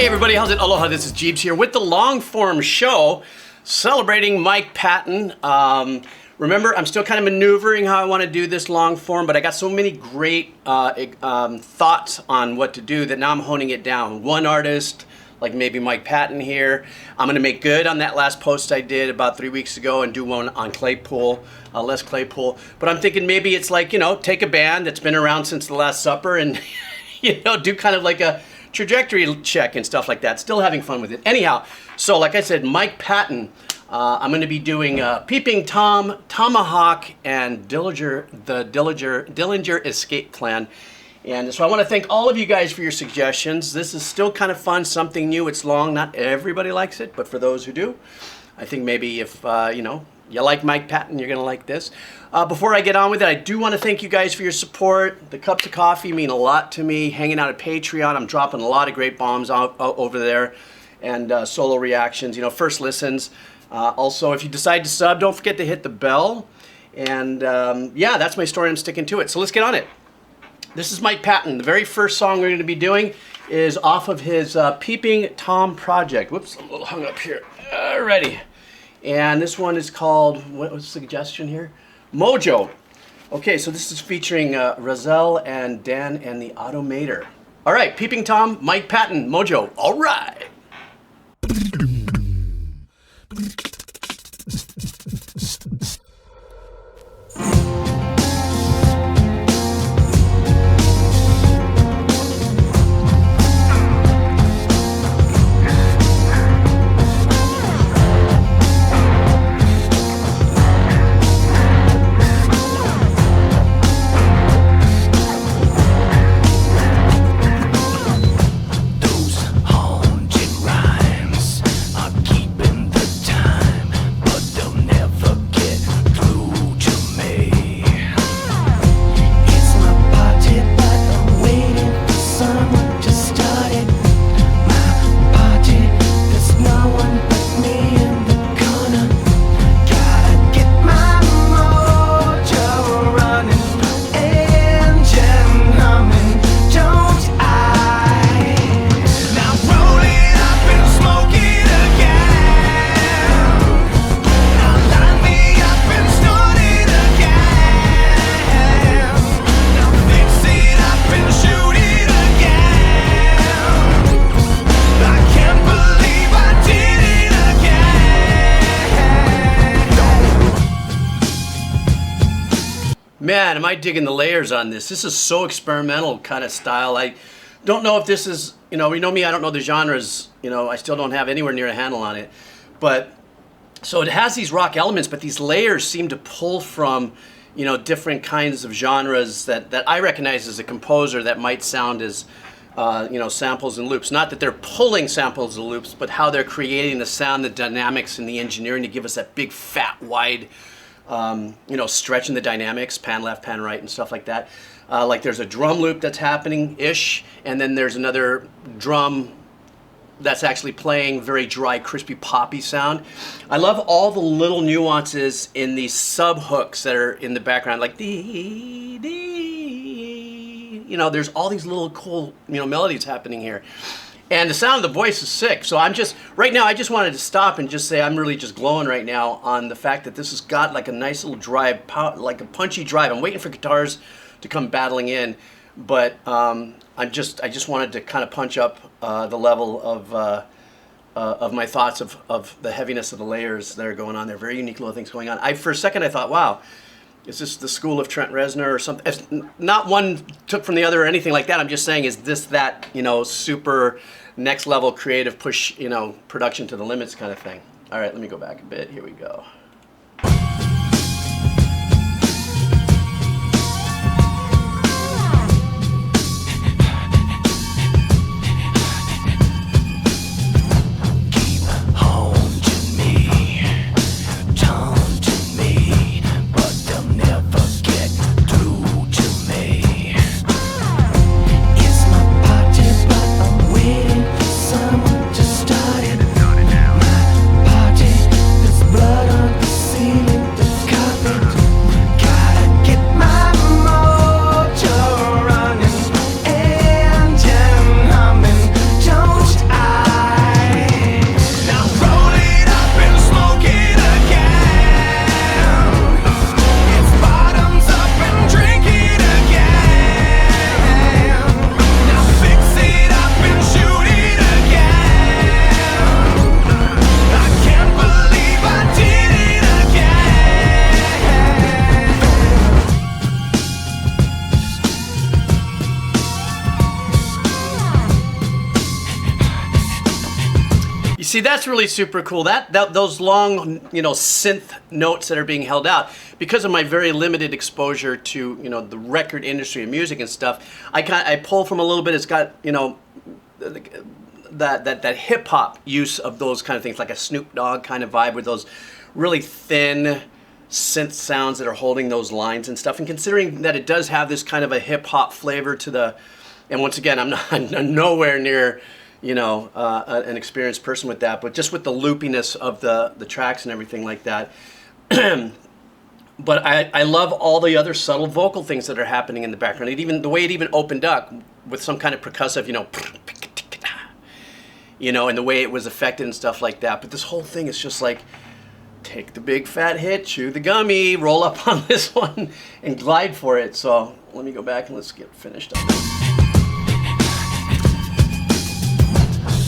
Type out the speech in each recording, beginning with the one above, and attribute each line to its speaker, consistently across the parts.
Speaker 1: Hey everybody, how's it? Aloha, this is Geebz here with the long form show celebrating Mike Patton. Remember, I'm still kind of maneuvering how I want to do this long form, but I got so many great thoughts on what to do that now I'm honing it down. One artist, like maybe Mike Patton here. I'm going to make good on that last post I did about 3 weeks ago and do one on Claypool, Les Claypool. But I'm thinking maybe it's like, you know, take a band that's been around since the Last Supper and, you know, do kind of like a trajectory check and stuff like that. Still having fun with it. Anyhow, so like I said, Mike Patton, I'm going to be doing Peeping Tom, Tomahawk, and Dillinger Escape plan. And so I want to thank all of you guys for your suggestions. This is still kind of fun, something new. It's long. Not everybody likes it, but for those who do, I think maybe if, you know, you like Mike Patton, you're going to like this. Before I get on with it, I do want to thank you guys for your support. The cups of coffee mean a lot to me. Hanging out at Patreon, I'm dropping a lot of great bombs out over there. And solo reactions, you know, first listens. Also, if you decide to sub, don't forget to hit the bell. And yeah, that's my story. I'm sticking to it. So let's get on it. This is Mike Patton. The very first song we're going to be doing is off of his Peeping Tom project. Whoops, I'm a little hung up here. Alrighty. And this one is called, what was the suggestion here? Mojo. Okay, so this is featuring Razel and Dan and the Automator. All right, Peeping Tom, Mike Patton, Mojo. All right. Man, am I digging the layers on this. This is so experimental kind of style. I don't know if this is, you know me, I don't know the genres, you know, I still don't have anywhere near a handle on it. But, so it has these rock elements, but these layers seem to pull from, you know, different kinds of genres that I recognize as a composer that might sound as, you know, samples and loops. Not that they're pulling samples and loops, but how they're creating the sound, the dynamics, and the engineering to give us that big, fat, wide, you know, stretching the dynamics, pan left, pan right, and stuff like that. Like there's a drum loop that's happening-ish, and then there's another drum that's actually playing very dry, crispy, poppy sound. I love all the little nuances in these sub-hooks that are in the background, like dee, dee. You know, there's all these little cool, you know, melodies happening here. And the sound of the voice is sick. So I'm just, right now, I just wanted to stop and just say I'm really just glowing right now on the fact that this has got like a nice little drive, like a punchy drive. I'm waiting for guitars to come battling in, but I just wanted to kind of punch up the level of my thoughts of the heaviness of the layers that are going on there. Very unique little things going on. For a second I thought, wow, is this the school of Trent Reznor or something? It's not one took from the other or anything like that. I'm just saying, is this that, you know, super next level creative push, you know, production to the limits kind of thing? All right, let me go back a bit. Here we go.
Speaker 2: Blood on
Speaker 1: see, that's really super cool. Those long, synth notes that are being held out, because of my very limited exposure to, the record industry and music and stuff, I pull from a little bit. It's got, that hip hop use of those kind of things, like a Snoop Dogg kind of vibe with those really thin synth sounds that are holding those lines and stuff. And considering that it does have this kind of a hip hop flavor to the, and once again, I'm nowhere near, an experienced person with that, but just with the loopiness of the tracks and everything like that. But I love all the other subtle vocal things that are happening in the background. The way it even opened up with some kind of percussive, and the way it was affected and stuff like that. But this whole thing is just like, take the big fat hit, chew the gummy, roll up on this one, and glide for it. So let me go back and let's get finished on this.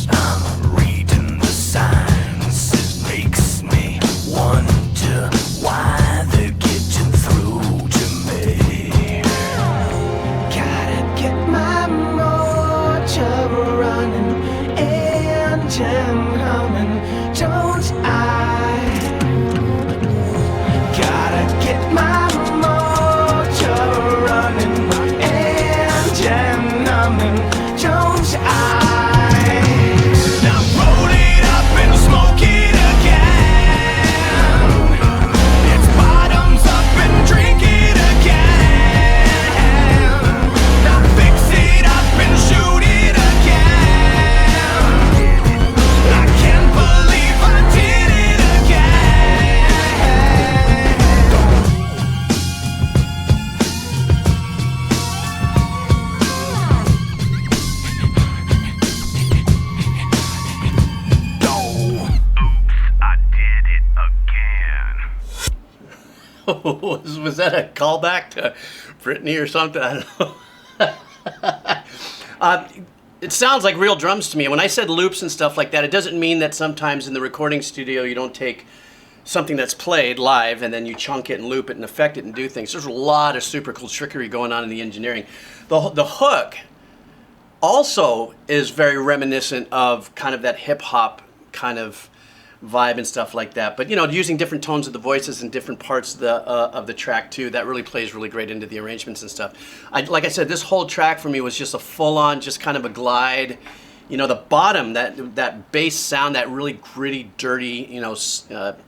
Speaker 2: I'm reading the signs. It makes me wonder why they're getting through to me. Gotta get my mojo running, engine humming, don't I? Gotta get my mojo running, engine humming, don't I? Now roll it up and smoke it again. It's bottoms up and drink it again. Now fix it up and shoot it again. I can't believe I did it again. I did it again.
Speaker 1: Was that a callback to Britney or something? I don't know. It sounds like real drums to me. When I said loops and stuff like that, it doesn't mean that sometimes in the recording studio you don't take something that's played live and then you chunk it and loop it and affect it and do things. There's a lot of super cool trickery going on in the engineering. The hook also is very reminiscent of kind of that hip hop kind of vibe and stuff like that. But using different tones of the voices in different parts of the track too, that really plays really great into the arrangements and stuff. Like I said, this whole track for me was just a full-on, just kind of a glide. The bottom, that bass sound, that really gritty, dirty. I'm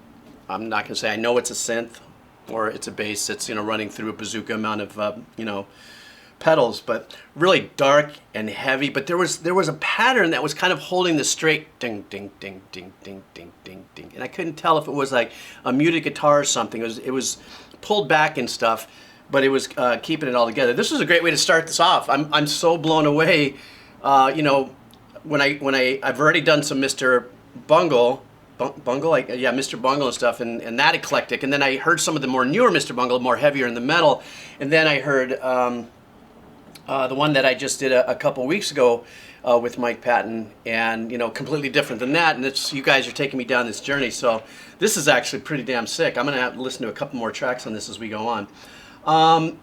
Speaker 1: not gonna say I know it's a synth or it's a bass that's running through a bazooka amount of pedals, but really dark and heavy. But there was a pattern that was kind of holding the straight ding ding ding ding ding ding ding ding, and I couldn't tell if it was like a muted guitar or something. It was pulled back and stuff, but it was keeping it all together. This was a great way to start this off. I'm so blown away. When I've already done some Mr. Bungle. Mr. Bungle and stuff, and that eclectic, and then I heard some of the more newer Mr. Bungle, more heavier in the metal, and then I heard the one that I just did a couple weeks ago with Mike Patton, and completely different than that. And you guys are taking me down this journey, so this is actually pretty damn sick. I'm gonna have to listen to a couple more tracks on this as we go on.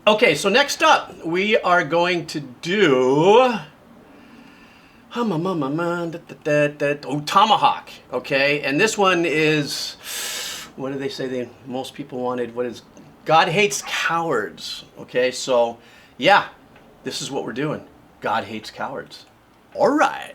Speaker 1: Okay, so next up we are going to do Tomahawk. Okay, and this one is, what do they say most people wanted? What is God Hates Cowards? Okay, so yeah, this is what we're doing. God Hates Cowards. All right.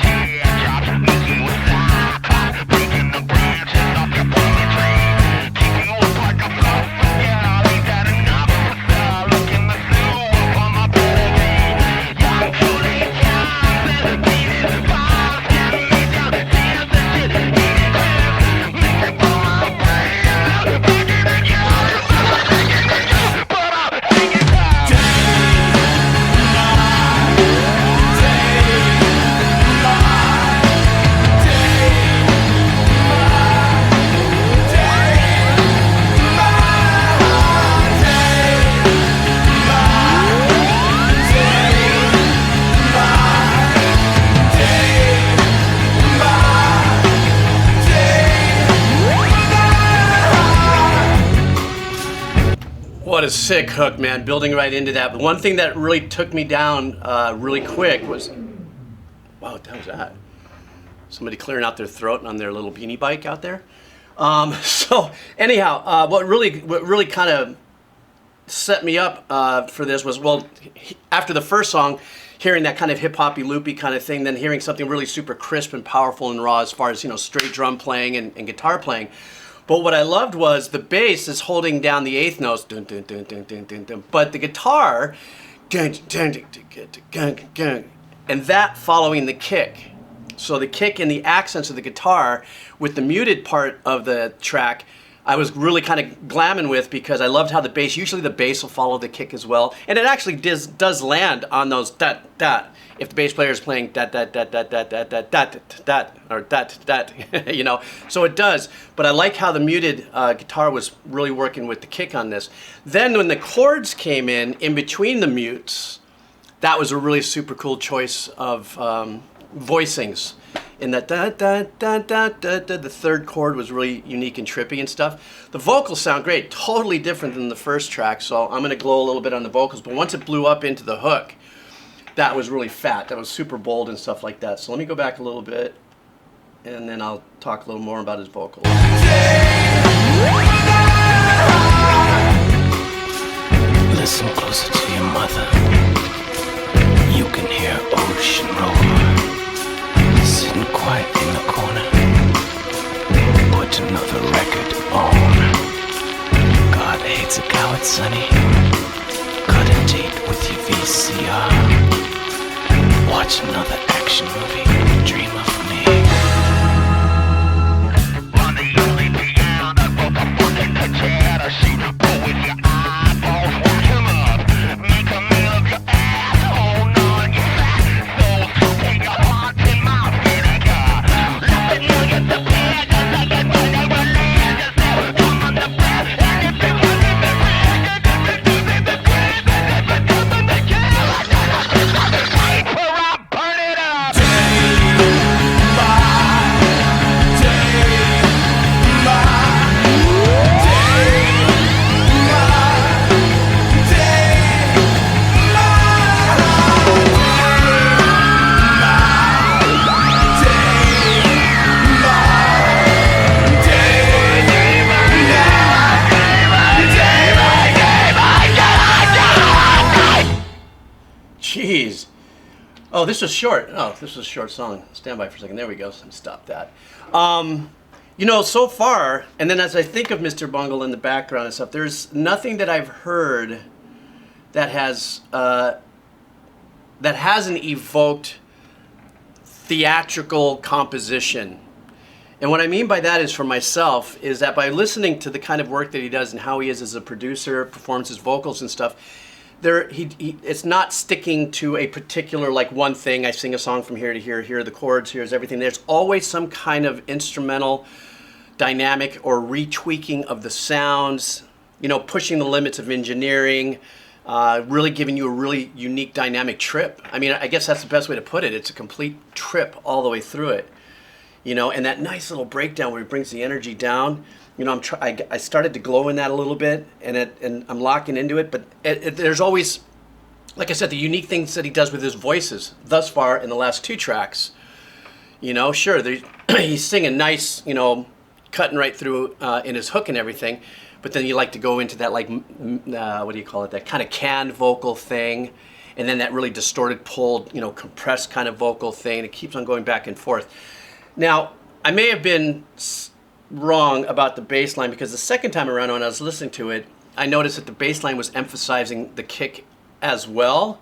Speaker 2: Yeah.
Speaker 1: a sick hook, man. Building right into that. But one thing that really took me down really quick was, wow, what the hell was that? Somebody clearing out their throat on their little beanie bike out there. So anyhow, what really kind of set me up for this was, well, after the first song, hearing that kind of hip-hoppy, loopy kind of thing, then hearing something really super crisp and powerful and raw as far as, you know, straight drum playing and guitar playing. But what I loved was the bass is holding down the eighth notes, dun, dun, dun, dun, dun, dun, dun, but the guitar, dun, dun, dun, dun, dun, dun, dun, and that following the kick. So the kick and the accents of the guitar with the muted part of the track, I was really kind of glamming with, because I loved how the bass, usually the bass will follow the kick as well. And it actually does land on those dat, dat. If the bass player is playing dat, dat, dat, dat, dat, dat, dat, dat, dat, or dat, dat, you know, so it does. But I like how the muted guitar was really working with the kick on this. Then when the chords came in between the mutes, that was a really super cool choice of voicings. In that da, da, da, da, da, da, the third chord was really unique and trippy and stuff. The vocals sound great, totally different than the first track, so I'm going to glow a little bit on the vocals. But once it blew up into the hook, that was really fat. That was super bold and stuff like that. So let me go back a little bit, and then I'll talk a little more about his vocals.
Speaker 3: Listen closer to your mother. You can hear ocean roar. Sitting quiet in the corner. Put another record on. God hates a coward, sonny. Cut a date with your VCR. Watch another action movie. Dream of me. On the only piano that broke a fucking chair to see the go with your eyeballs. Whack him up. Make a meal of your asshole. On your fat. Those two in your heart and mouth vinegar. Let the millions of players just like it when they were laying yourself. Come on the bed. And if you want to be red, the grave. The kill. Where I burn it up.
Speaker 1: Jeez. Oh, this was short. Oh, this was a short song. Stand by for a second. There we go. Stop that. You know, so far, and then as I think of Mr. Bungle in the background and stuff, there's nothing that I've heard that hasn't evoked theatrical composition. And what I mean by that is, for myself, is that by listening to the kind of work that he does and how he is as a producer, performs his vocals and stuff, it's not sticking to a particular, like, one thing. I sing a song from here to here, here are the chords, here's everything. There's always some kind of instrumental dynamic or retweaking of the sounds, you know, pushing the limits of engineering, really giving you a really unique dynamic trip. I mean, I guess that's the best way to put it. It's a complete trip all the way through it, you know, and that nice little breakdown where he brings the energy down. You know, I started to glow in that a little bit, and I'm locking into it. But there's always, like I said, the unique things that he does with his voices thus far in the last two tracks. You know, sure, he's singing nice, you know, cutting right through in his hook and everything. But then you like to go into that, like, what do you call it, that kind of canned vocal thing. And then that really distorted, pulled, you know, compressed kind of vocal thing. It keeps on going back and forth. Now, I may have been wrong about the bass line, because the second time around when I was listening to it, I noticed that the bass line was emphasizing the kick as well.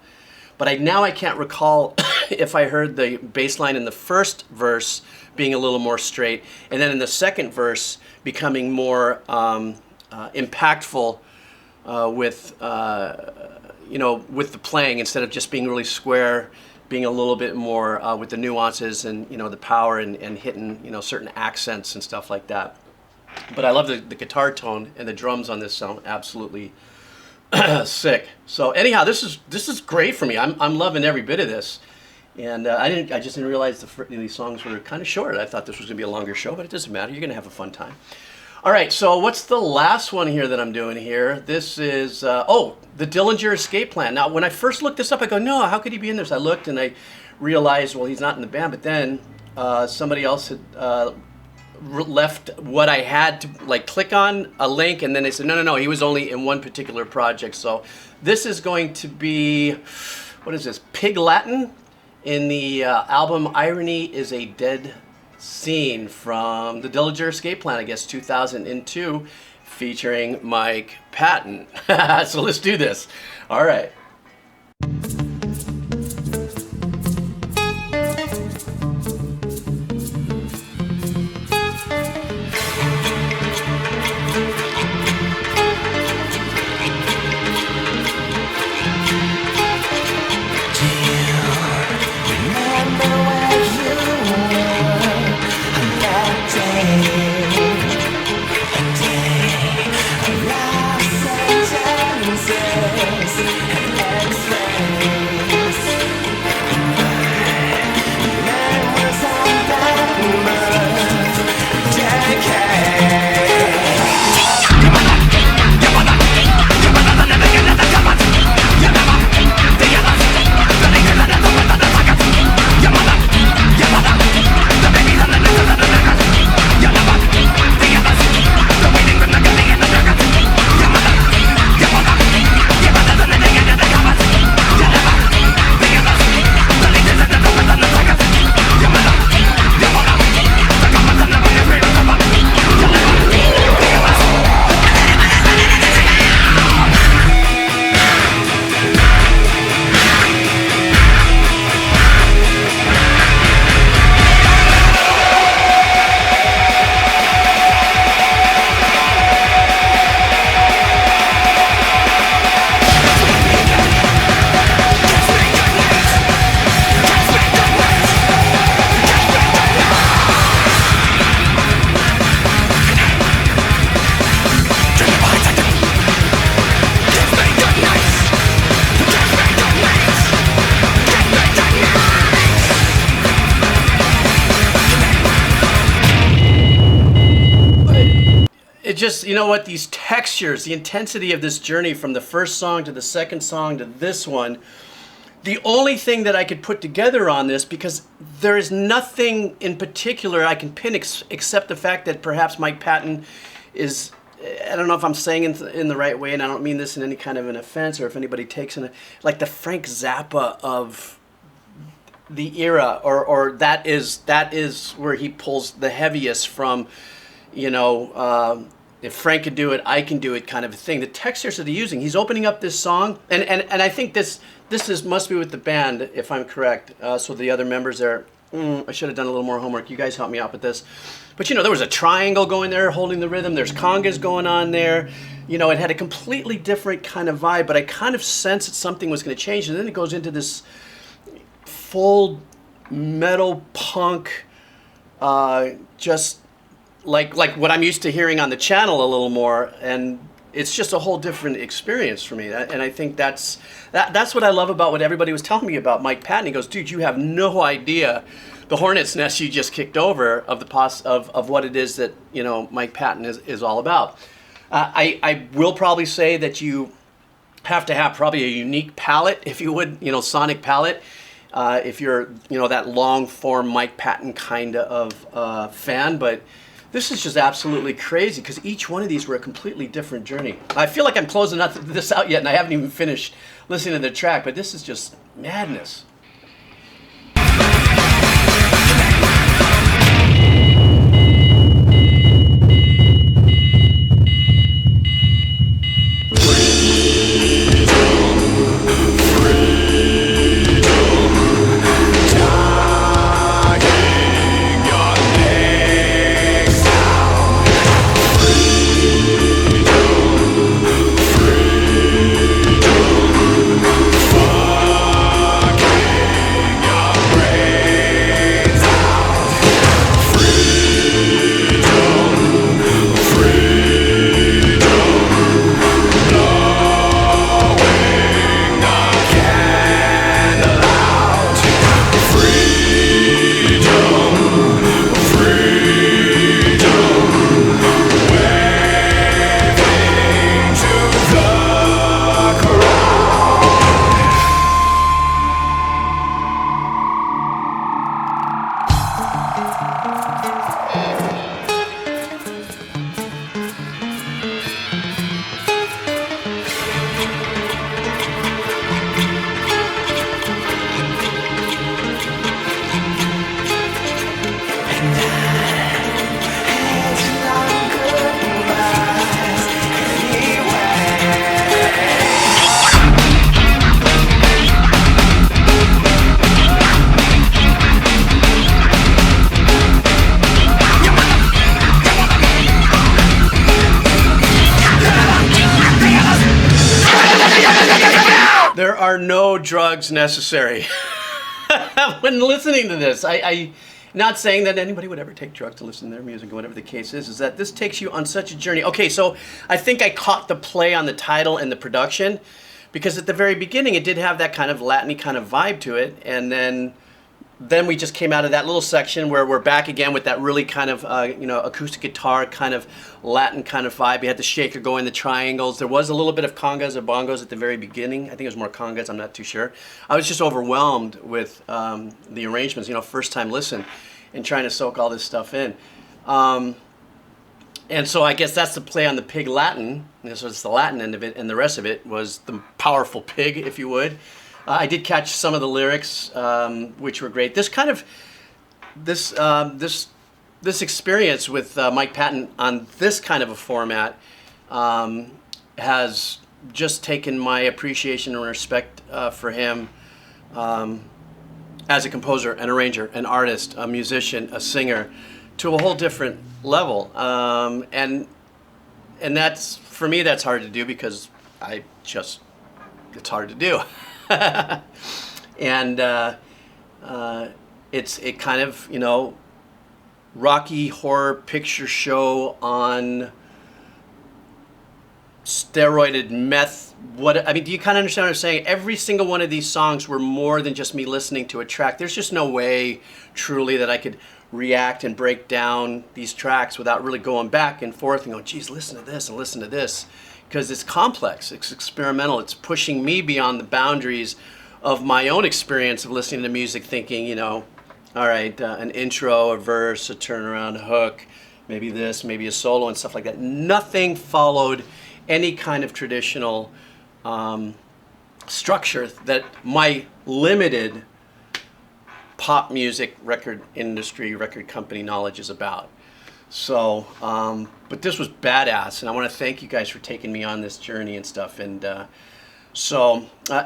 Speaker 1: But now I can't recall if I heard the bass line in the first verse being a little more straight, and then in the second verse becoming more impactful with you know, with the playing, instead of just being really square, being a little bit more with the nuances and, you know, the power and hitting, you know, certain accents and stuff like that. But I love the guitar tone, and the drums on this sound absolutely sick. So anyhow, this is great for me. I'm loving every bit of this. And I just didn't realize these songs were kind of short. I thought this was gonna be a longer show, but it doesn't matter. You're gonna have a fun time. All right, so what's the last one here that I'm doing here? This is, the Dillinger Escape Plan. Now, when I first looked this up, I go, no, how could he be in this? I looked and I realized, well, he's not in the band, but then somebody else had left what I had to like click on a link, and then they said, no, he was only in one particular project. So this is going to be, what is this, Pig Latin in the album Irony is a Dead Scene from the Dillinger Escape Plan, I guess 2002, featuring Mike Patton. So let's do this. All right. Just, you know what, these textures, the intensity of this journey from the first song to the second song to this one, the only thing that I could put together on this, because there is nothing in particular I can pin except the fact that perhaps Mike Patton is, I don't know if I'm saying in the right way, and I don't mean this in any kind of an offense or if anybody takes it, like the Frank Zappa of the era, or that is where he pulls the heaviest from, you know, if Frank could do it, I can do it kind of a thing. The textures that he's using, he's opening up this song, and I think this must be with the band, if I'm correct. So the other members there, I should have done a little more homework. You guys help me out with this. But you know, there was a triangle going there holding the rhythm. There's congas going on there. You know, it had a completely different kind of vibe, but I kind of sensed that something was going to change. And then it goes into this full metal punk, just like what I'm used to hearing on the channel a little more, and it's just a whole different experience for me. And I think that's what I love about what everybody was telling me about Mike Patton. He goes, dude, you have no idea the hornet's nest you just kicked over of of what it is that, you know, Mike Patton is all about. I will probably say that you have to have probably a unique palette, if you would, you know, sonic palette, if you're, you know, that long form Mike Patton kind of fan. But this is just absolutely crazy because each one of these were a completely different journey. I feel like I'm closing this out yet, and I haven't even finished listening to the track, but this is just madness. no drugs necessary when listening to this. I not saying that anybody would ever take drugs to listen to their music or whatever the case is that this takes you on such a journey. Okay, so I think I caught the play on the title and the production, because at the very beginning it did have that kind of Latin-y kind of vibe to it, and then we just came out of that little section where we're back again with that really kind of acoustic guitar kind of Latin kind of vibe. You had the shaker going, the triangles. There was a little bit of congas or bongos at the very beginning. I think it was more congas. I'm not too sure. I was just overwhelmed with the arrangements. First time listen and trying to soak all this stuff in. And so I guess that's the play on the pig Latin. This was the Latin end of it, and the rest of it was the powerful pig, if you would. I did catch some of the lyrics, which were great. This kind of this experience with Mike Patton on this kind of a format has just taken my appreciation and respect for him as a composer, an arranger, an artist, a musician, a singer, to a whole different level. And that's, for me, that's hard to do, because it's hard to do. And it's kind of, Rocky Horror Picture Show on steroided meth. Do you kind of understand what I'm saying? Every single one of these songs were more than just me listening to a track. There's just no way, truly, that I could react and break down these tracks without really going back and forth and going, geez, listen to this and listen to this. Because it's complex, it's experimental, it's pushing me beyond the boundaries of my own experience of listening to music, thinking, all right, an intro, a verse, a turnaround, a hook, maybe this, maybe a solo and stuff like that. Nothing followed any kind of traditional structure that my limited pop music record industry, record company knowledge is about. So, but this was badass, and I want to thank you guys for taking me on this journey and stuff. And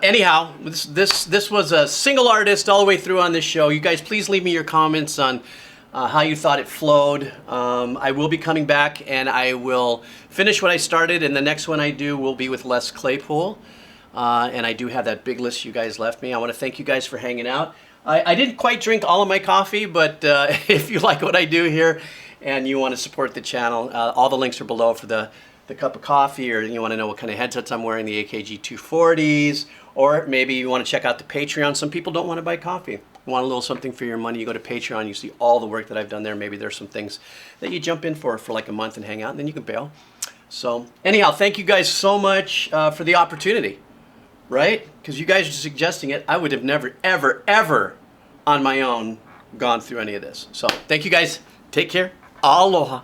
Speaker 1: anyhow, this was a single artist all the way through on this show. You guys, please leave me your comments on how you thought it flowed. I will be coming back, and I will finish what I started, and the next one I do will be with Les Claypool. And I do have that big list you guys left me. I want to thank you guys for hanging out. I didn't quite drink all of my coffee, but if you like what I do here and you want to support the channel, all the links are below for the cup of coffee, or you want to know what kind of headsets I'm wearing, the AKG 240s, or maybe you want to check out the Patreon. Some people don't want to buy coffee. You want a little something for your money, you go to Patreon, you see all the work that I've done there. Maybe there's some things that you jump in for like a month and hang out, and then you can bail. So anyhow, thank you guys so much for the opportunity, right? Because you guys are suggesting it. I would have never, ever, ever on my own gone through any of this. So thank you guys. Take care. Aloha.